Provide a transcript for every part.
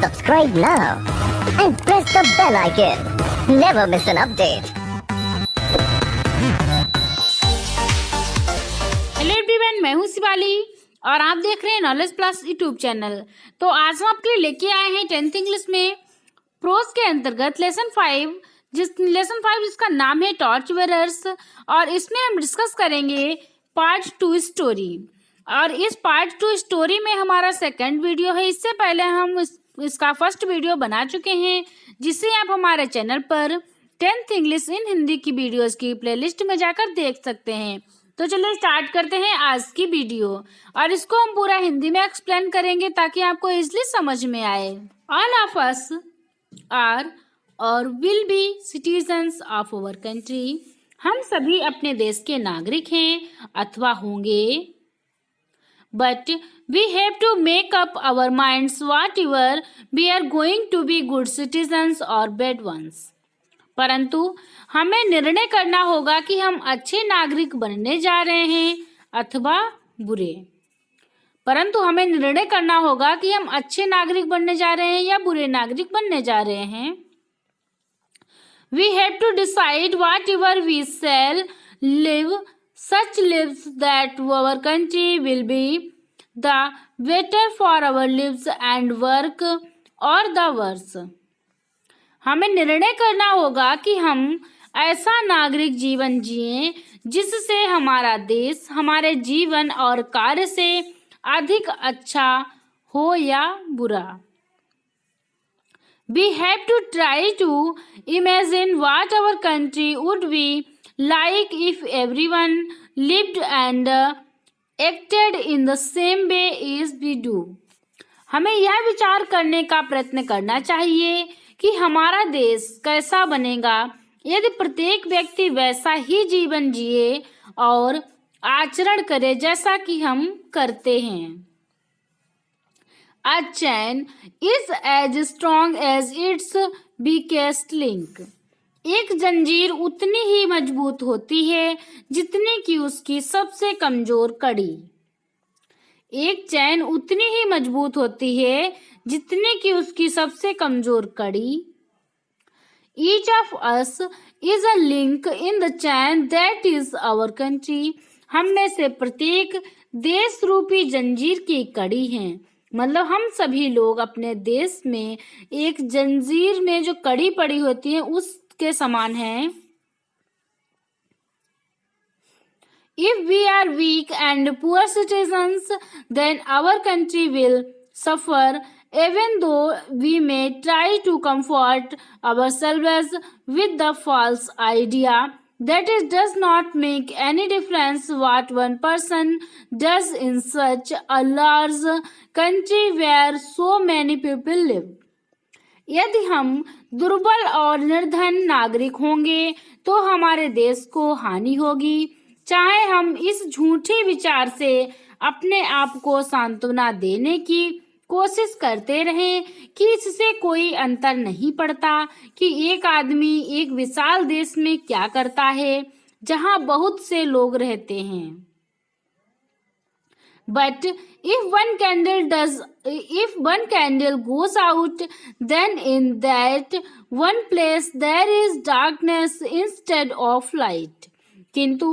Subscribe now and press the bell icon. Never miss an update. Hello everyone, मैं हूँ शिवाली और आप देख रहे हैं नॉलेज प्लस यूट्यूब चैनल। तो आज हम आपके लिए लेके आए हैं 10th इंग्लिश में प्रोज के अंतर्गत लेसन 5 जिसका नाम है टॉर्च बेरर्स। और इसमें हम डिस्कस करेंगे पार्ट 2 स्टोरी। और इस पार्ट 2 स्टोरी में हमारा सेकंड वीडियो है। इससे पहले हम इसका फर्स्ट वीडियो बना चुके हैं, जिसे आप हमारे चैनल पर 10th इंग्लिश इन हिंदी की वीडियोस की प्लेलिस्ट में जाकर देख सकते हैं। तो चलिए स्टार्ट करते हैं आज की वीडियो, और इसको हम पूरा हिंदी में एक्सप्लेन करेंगे ताकि आपको इजीली समझ में आए। ऑल ऑफ अस आर और will be citizens of our country. हम सभी अपने देश के नागरिक हैं अथवा होंगे। But we have to make up our minds whatever we are going to be good citizens or bad ones. परंतु हमें निर्णय करना होगा कि हम अच्छे नागरिक बनने जा रहे हैं अथवा बुरे। परंतु हमें निर्णय करना होगा कि हम अच्छे नागरिक बनने जा रहे हैं या बुरे नागरिक बनने जा रहे हैं। We have to decide whatever we shall live such lives that our country will be the better for our lives and work or the worse. हमें निर्णय करना होगा कि हम ऐसा नागरिक जीवन जिएं जिससे हमारा देश हमारे जीवन और कार्य से अधिक अच्छा हो या बुरा। We have to try to imagine what our country would be like if everyone lived and acted in the same way as we do. हमें यह विचार करने का प्रयत्न करना चाहिए कि हमारा देश कैसा बनेगा यदि प्रत्येक व्यक्ति वैसा ही जीवन जिए और आचरण करे जैसा कि हम करते हैं। A chain is as strong as its weakest link. एक जंजीर उतनी ही मजबूत होती है जितनी कि उसकी सबसे कमजोर कड़ी। एक चैन उतनी ही मजबूत होती है जितनी कि उसकी सबसे कमजोर कड़ी। Each of us is a link in the chain that is our country. हम में से प्रत्येक देश रूपी जंजीर की कड़ी हैं। मतलब हम सभी लोग अपने देश में एक जंजीर में जो कड़ी पड़ी होती है उसके समान हैं। If we are weak and poor citizens, then our country will suffer, even though we may try to comfort ourselves with the false idea that it does not make any difference what one person does in such a large country where so many people live. यदि हम दुर्बल और निर्धन नागरिक होंगे तो हमारे देश को हानि होगी, चाहे हम इस झूठे विचार से अपने आप को सांत्वना देने की कोशिश करते रहें कि इससे कोई अंतर नहीं पड़ता कि एक आदमी एक विशाल देश में क्या करता है जहां बहुत से लोग रहते हैं। But if one candle goes out, then in that one place there is darkness instead of light. किंतु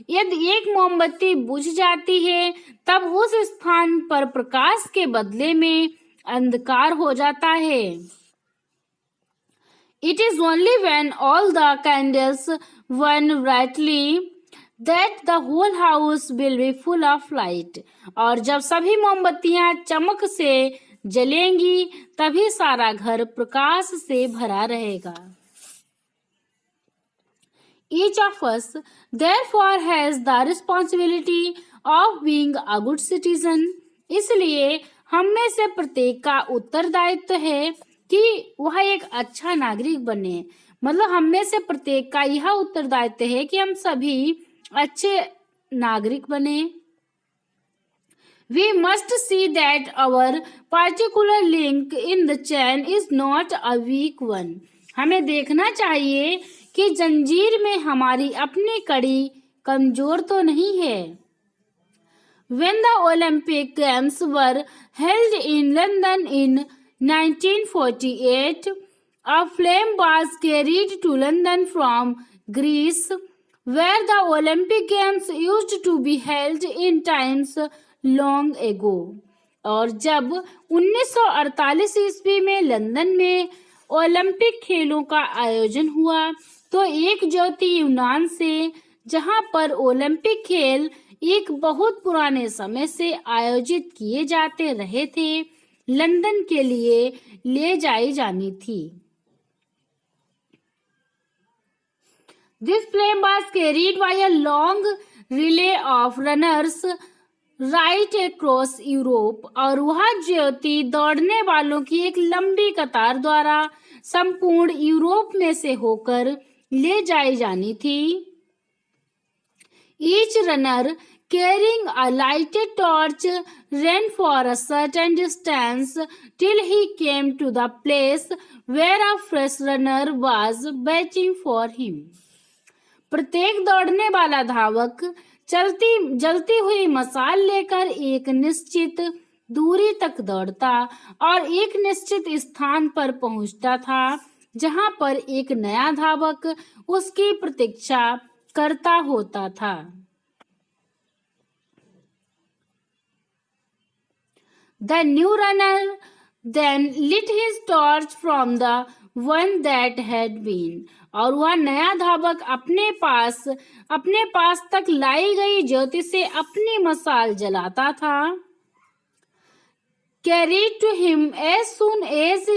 यदि एक मोमबत्ती बुझ जाती है तब उस स्थान पर प्रकाश के बदले में अंधकार हो जाता है। It is only when all the candles burn brightly that the whole house will be full of light. और जब सभी मोमबत्तियां चमक से जलेंगी तभी सारा घर प्रकाश से भरा रहेगा। Each of us therefore has the responsibility of being a good citizen. इसलिए हम में से प्रत्येक का उत्तरदायित्व है कि वह एक अच्छा नागरिक बने। मतलब हम में से प्रत्येक का यह उत्तरदायित्व है कि हम सभी अच्छे नागरिक बने। We must see that our particular link in the chain is not a weak one. हमें देखना चाहिए कि जंजीर में हमारी अपनी कड़ी कमजोर तो नहीं है। When the Olympic Games were held in London in 1948, a flame was carried to London from Greece, where the Olympic Games used to be held in times long ago. और जब 1948 ईस्वी में लंदन में ओलंपिक खेलों का आयोजन हुआ तो एक ज्योति यूनान से, जहां पर ओलंपिक खेल एक बहुत पुराने समय से आयोजित किए जाते रहे थे, लंदन के लिए ले जाई जानी थी। This flame was carried by a long relay of runners right across Europe, और वह ज्योति दौड़ने वालों की एक लंबी कतार द्वारा संपूर्ण यूरोप में से होकर ले जाई जानी थी। Each runner carrying a lighted torch ran for a certain distance till he came to the place where a fresh runner was waiting for him. प्रत्येक दौड़ने वाला धावक जलती हुई मशाल लेकर एक निश्चित दूरी तक दौड़ता और एक निश्चित स्थान पर पहुंचता था जहां पर एक नया धावक उसकी प्रतीक्षा करता होता था। The new runner then lit his torch from the one that had been, और वह नया धावक अपने पास तक लाई गई ज्योति से अपनी मशाल जलाता था। Carried to him as soon as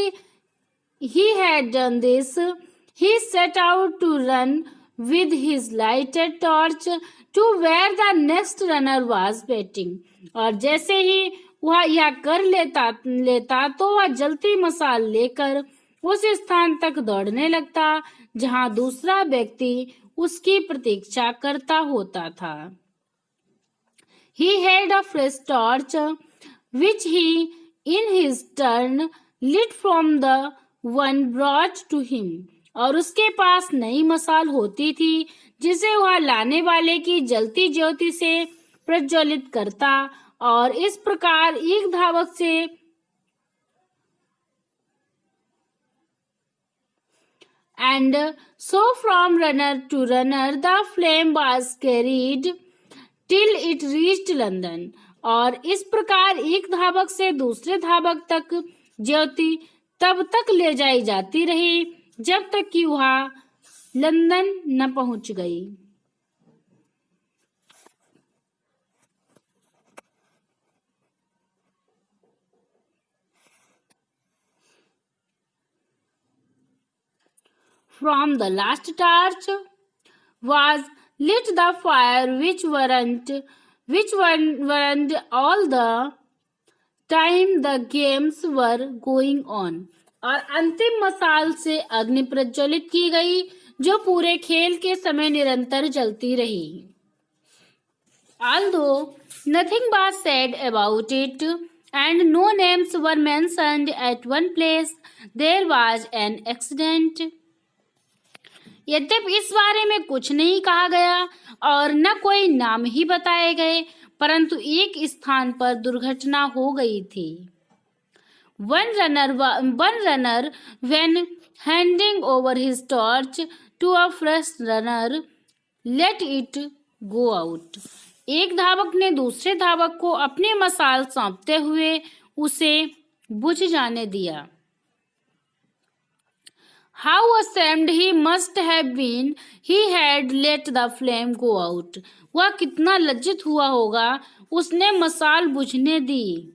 he had done this, he set out to run with his lighted torch to where the next runner was waiting. और जैसे ही वह यह कर लेता तो वह जलती मशाल लेकर उस स्थान तक दौड़ने लगता जहां दूसरा व्यक्ति उसकी प्रतीक्षा करता होता था। He had a fresh torch which he in his turn lit from the one brought to him, और उसके पास नई मशाल होती थी जिसे वह लाने वाले की जलती ज्योति से प्रज्वलित करता और इस प्रकार एक धावक से and so from runner to runner the flame was carried till it reached London, और इस प्रकार एक धावक से दूसरे धावक तक ज्योति तब तक ले जाई जाती रही जब तक कि वह लंदन न पहुंच गई। From the last torch was lit the fire which weren't all the time the games were going on, और अंतिम मशाल से अग्नि प्रज्वलित की गई जो पूरे खेल के समय निरंतर जलती रही। Although nothing was said about it and no names were mentioned at one place, there was an accident. यद्यपि इस बारे में कुछ नहीं कहा गया और न कोई नाम ही बताए गए, परंतु एक स्थान पर दुर्घटना हो गई थी। One runner when handing over his torch to a fresh runner let it go out. एक धावक ने दूसरे धावक को अपनी मशाल सौंपते हुए उसे बुझ जाने दिया। How ashamed he must have been! He had let the flame go out. वह कितना लज्जित हुआ होगा, उसने मशाल बुझने दी।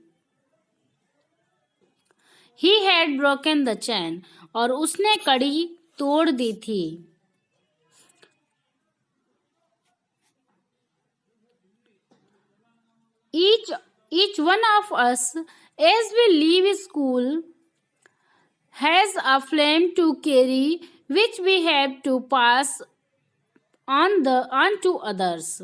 He had broken the chain, और उसने कड़ी तोड़ दी थी। Each one of us, as we leave school, has a flame to carry which we have to pass on to others.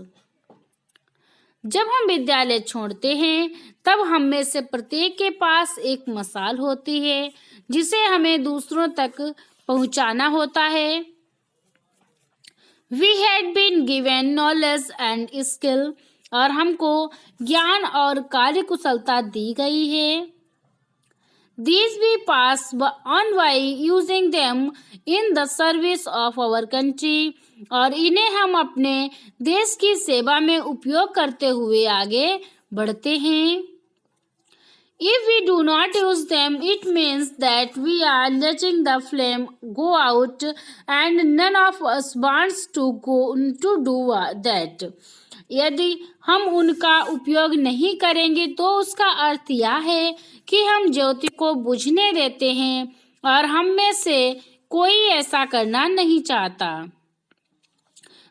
जब हम विद्यालय छोड़ते हैं तब हम में से प्रत्येक के पास एक मशाल होती है जिसे हमें दूसरों तक पहुंचाना होता है। We had been given knowledge and skill, और हमको ज्ञान और कार्यकुशलता दी गई है। These we pass on by using them in the service of our country. और इन्हें हम अपने देश की सेवा में उपयोग करते हुए आगे बढ़ते हैं. If we do not use them, it means that we are letting the flame go out, and none of us wants to do that. यदि हम उनका उपयोग नहीं करेंगे तो उसका अर्थ यह है कि हम ज्योति को बुझने देते हैं और हम में से कोई ऐसा करना नहीं चाहता.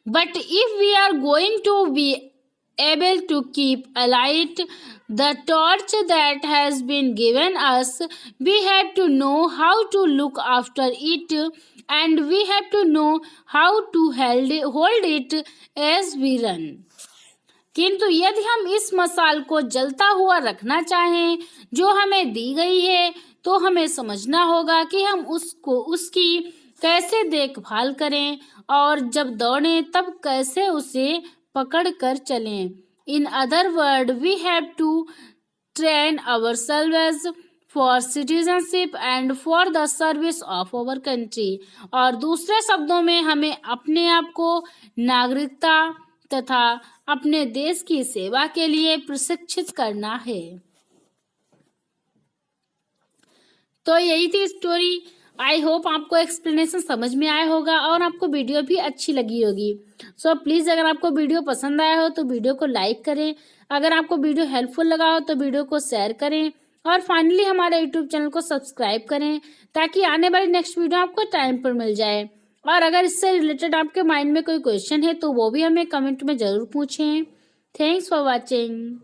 But if we are going to be able to keep alight the torch that has been given us, we have to know how to look after it, and we have to know how to hold it as we run. किंतु यदि हम इस मसाल को जलता हुआ रखना चाहें जो हमें दी गई है, तो हमें समझना होगा कि हम उसकी कैसे देखभाल करें और जब दौड़ें तब कैसे उसे पकड़ कर चलें. In other words, we have to train ourselves for citizenship and for the service of our country. और दूसरे शब्दों में हमें अपने आप को नागरिकता तथा अपने देश की सेवा के लिए प्रशिक्षित करना है. तो यही थी स्टोरी. आई होप आपको एक्सप्लेनेशन समझ में आया होगा और आपको वीडियो भी अच्छी लगी होगी. सो प्लीज़ अगर आपको वीडियो पसंद आया हो तो वीडियो को लाइक करें. अगर आपको वीडियो हेल्पफुल लगा हो तो वीडियो को शेयर करें और फाइनली हमारे यूट्यूब चैनल को सब्सक्राइब करें ताकि आने वाली नेक्स्ट वीडियो आपको टाइम पर मिल जाए. और अगर इससे रिलेटेड आपके माइंड में कोई क्वेश्चन है तो वो भी हमें कमेंट में ज़रूर पूछें. Thanks for watching.